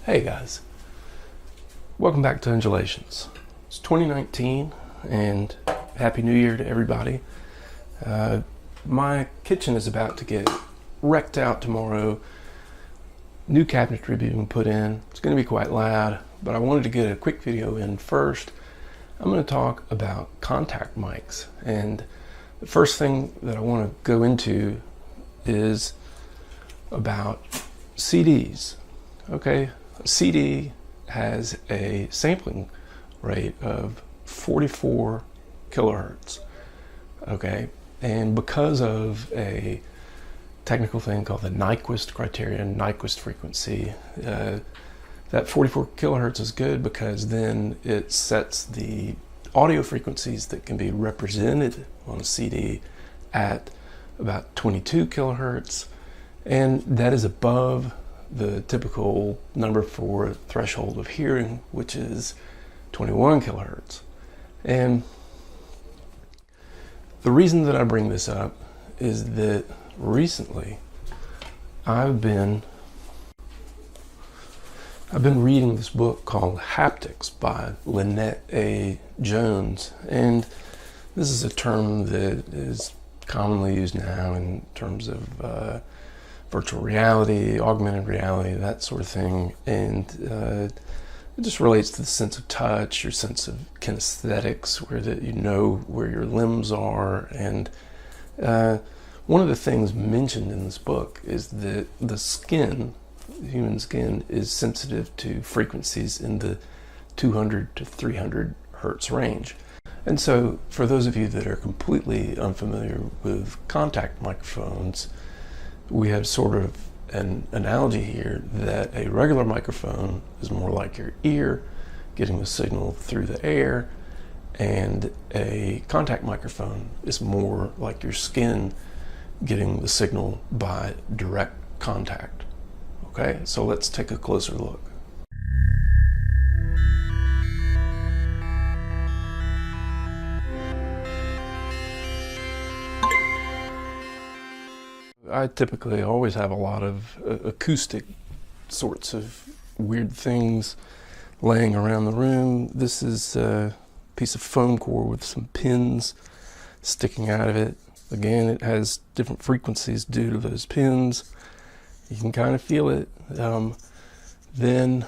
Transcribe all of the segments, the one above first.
Hey guys, welcome back to Undulations. It's 2019 and Happy New Year to everybody. My kitchen is about to get wrecked out tomorrow. New cabinetry being put in. It's going to be quite loud, but I wanted to get a quick video in first. I'm going to talk about contact mics, and the first thing that I want to go into is about CDs. Okay, a CD has a sampling rate of 44 kilohertz. Okay, and because of a technical thing called the Nyquist criterion, Nyquist frequency, that 44 kilohertz is good because then it sets the audio frequencies that can be represented on a CD at about 22 kilohertz, and that is above the typical number for threshold of hearing, which is 21 kilohertz. And the reason that I bring this up is that recently I've been reading this book called Haptics by Lynette A. Jones, and this is a term that is commonly used now in terms of virtual reality, augmented reality, that sort of thing, and it just relates to the sense of touch, your sense of kinesthetics, where that you know where your limbs are. And one of the things mentioned in this book is that the skin, the human skin, is sensitive to frequencies in the 200 to 300 hertz range. And so for those of you that are completely unfamiliar with contact microphones, we have sort of an analogy here that a regular microphone is more like your ear getting the signal through the air, and a contact microphone is more like your skin getting the signal by direct contact. Okay, so let's take a closer look. I typically always have a lot of acoustic sorts of weird things laying around the room. This is a piece of foam core with some pins sticking out of it. Again, it has different frequencies due to those pins. You can kind of feel it. Then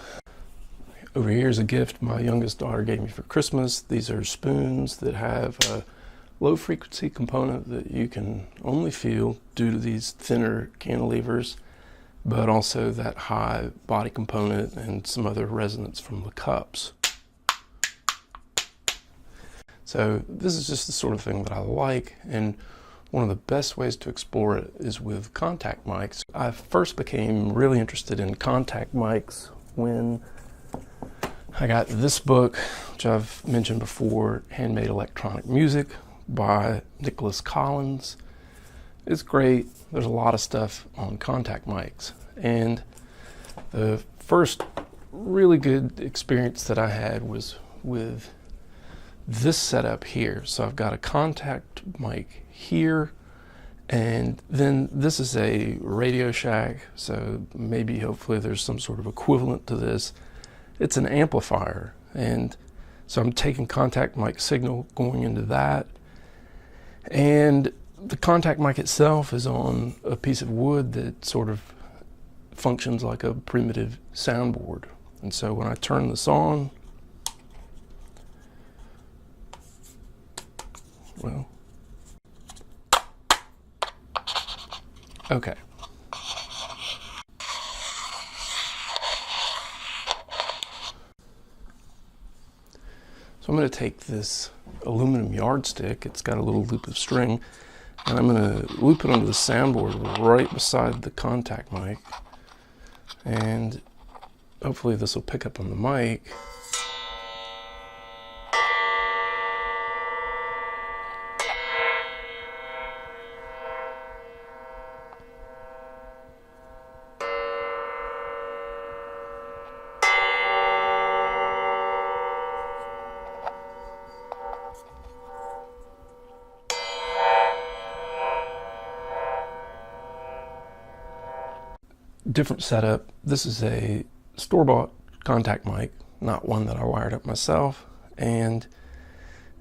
over here is a gift my youngest daughter gave me for Christmas. These are spoons that have a low frequency component that you can only feel due to these thinner cantilevers, but also that high body component and some other resonance from the cups. So this is just the sort of thing that I like, and one of the best ways to explore it is with contact mics. I first became really interested in contact mics when I got this book, which I've mentioned before, Handmade Electronic Music by Nicolas. It's great. There's a lot of stuff on contact mics, and the first really good experience that I had was with this setup here. So I've got a contact mic here, and then this is a Radio Shack, so maybe hopefully there's some sort of equivalent to this. It's an amplifier, and so I'm taking contact mic signal going into that, and the contact mic itself is on a piece of wood that sort of functions like a primitive soundboard. And so when I turn this on, well, okay. So I'm going to take this aluminum yardstick, it's got a little loop of string, and I'm going to loop it onto the soundboard right beside the contact mic, and hopefully this will pick up on the mic. Different setup. This is a store-bought contact mic, not one that I wired up myself, and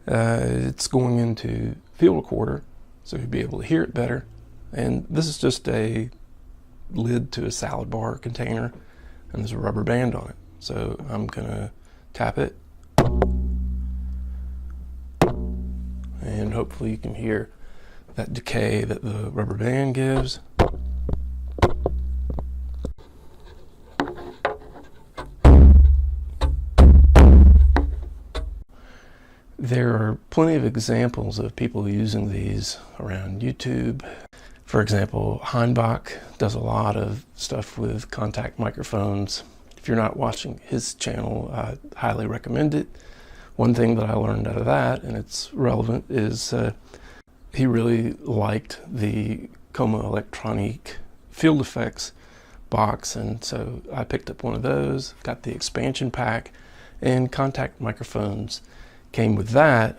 it's going into field recorder, so you'll be able to hear it better. And this is just a lid to a salad bar container, and there's a rubber band on it. So I'm gonna tap it, and hopefully you can hear that decay that the rubber band gives. There are plenty of examples of people using these around YouTube. For example, Hainbach does a lot of stuff with contact microphones. If you're not watching his channel, I highly recommend it. One thing that I learned out of that, and it's relevant, is he really liked the Koma Elektronic field effects box, and so I picked up one of those, got the expansion pack, and contact microphones came with that.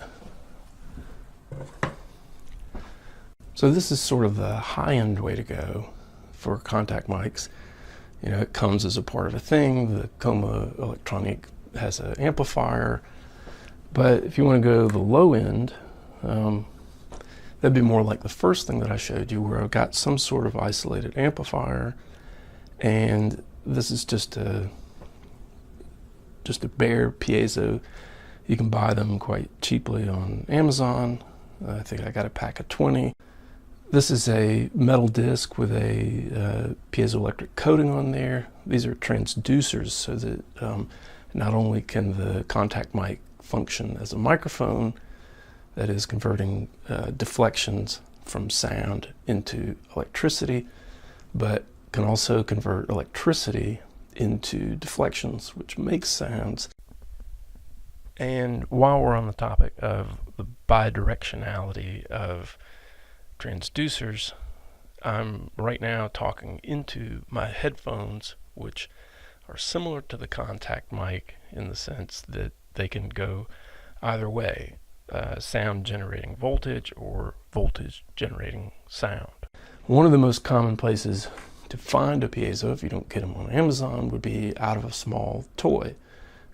So this is sort of the high-end way to go for contact mics. You know, it comes as a part of a thing. The Koma Elektronic has an amplifier, but if you want to go the low end, that'd be more like the first thing that I showed you, where I've got some sort of isolated amplifier, and this is just a bare piezo. You can buy them quite cheaply on Amazon. I think I got a pack of 20. This is a metal disc with a piezoelectric coating on there. These are transducers, so that not only can the contact mic function as a microphone, that is converting deflections from sound into electricity, but can also convert electricity into deflections, which makes sounds. And while we're on the topic of the bidirectionality of transducers, I'm right now talking into my headphones, which are similar to the contact mic in the sense that they can go either way, sound generating voltage or voltage generating sound. One of the most common places to find a piezo, if you don't get them on Amazon, would be out of a small toy.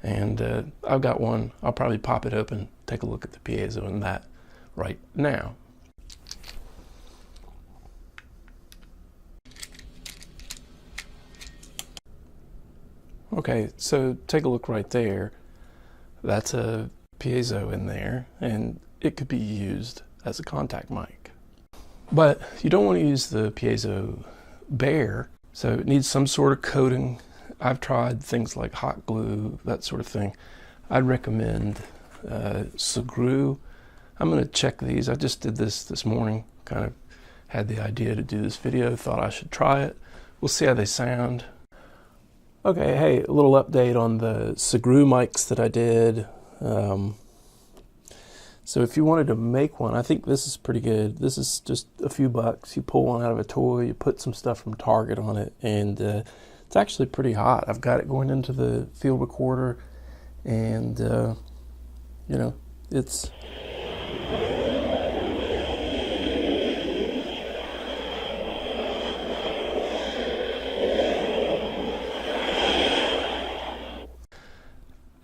And I've got one. I'll probably pop it open, take a look at the piezo in that right now. Okay, so take a look right there. That's a piezo in there, and it could be used as a contact mic. But you don't want to use the piezo bare, so it needs some sort of coating. I've tried things like hot glue, that sort of thing. I'd recommend Sugru. I'm going to check these. I just did this morning, kind of had the idea to do this video, thought I should try it. We'll see how they sound. Okay, hey, a little update on the Sugru mics that I did. So if you wanted to make one, I think this is pretty good. This is just a few bucks. You pull one out of a toy, you put some stuff from Target on it, and it's actually pretty hot. I've got it going into the field recorder, and you know, it's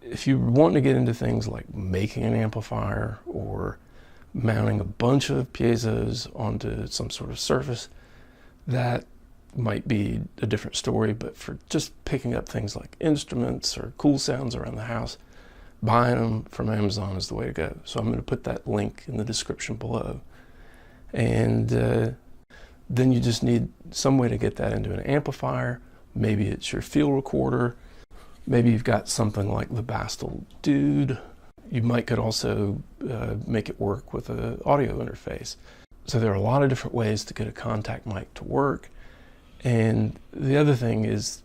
if you want to get into things like making an amplifier or mounting a bunch of piezos onto some sort of surface, that might be a different story. But for just picking up things like instruments or cool sounds around the house, buying them from Amazon is the way to go. So I'm going to put that link in the description below. And then you just need some way to get that into an amplifier. Maybe it's your field recorder. Maybe you've got something like the BASTL Dude. You could also make it work with an audio interface. So there are a lot of different ways to get a contact mic to work. And the other thing is,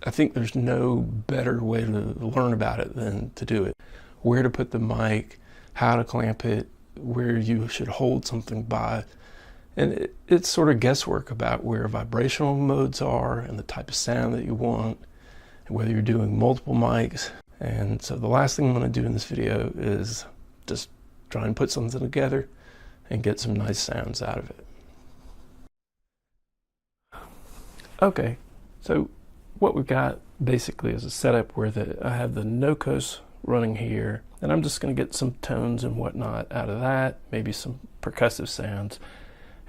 I think there's no better way to learn about it than to do it. Where to put the mic, how to clamp it, where you should hold something by. And it's sort of guesswork about where vibrational modes are and the type of sound that you want, and whether you're doing multiple mics. And so the last thing I'm going to do in this video is just try and put something together and get some nice sounds out of it. Okay, so what we've got basically is a setup where I have the Nicolas running here, and I'm just going to get some tones and whatnot out of that, maybe some percussive sounds,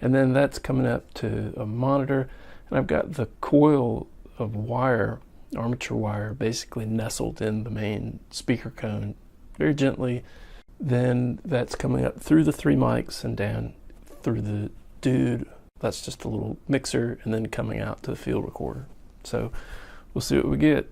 and then that's coming up to a monitor, and I've got the coil of wire, armature wire, basically nestled in the main speaker cone very gently. Then that's coming up through the 3 mics and down through the Dude. That's just a little mixer, and then coming out to the field recorder. So we'll see what we get.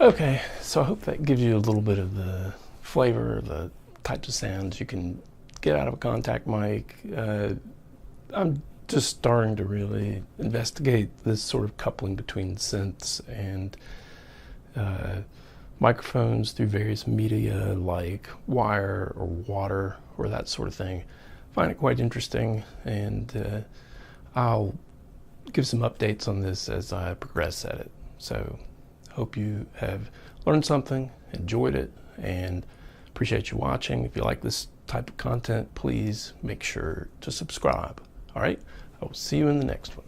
Okay, so I hope that gives you a little bit of the flavor, the types of sounds you can get out of a contact mic. I'm just starting to really investigate this sort of coupling between synths and microphones through various media like wire or water or that sort of thing. I find it quite interesting, and I'll give some updates on this as I progress at it. So hope you have learned something, enjoyed it, and appreciate you watching. If you like this type of content, please make sure to subscribe. All right, I will see you in the next one.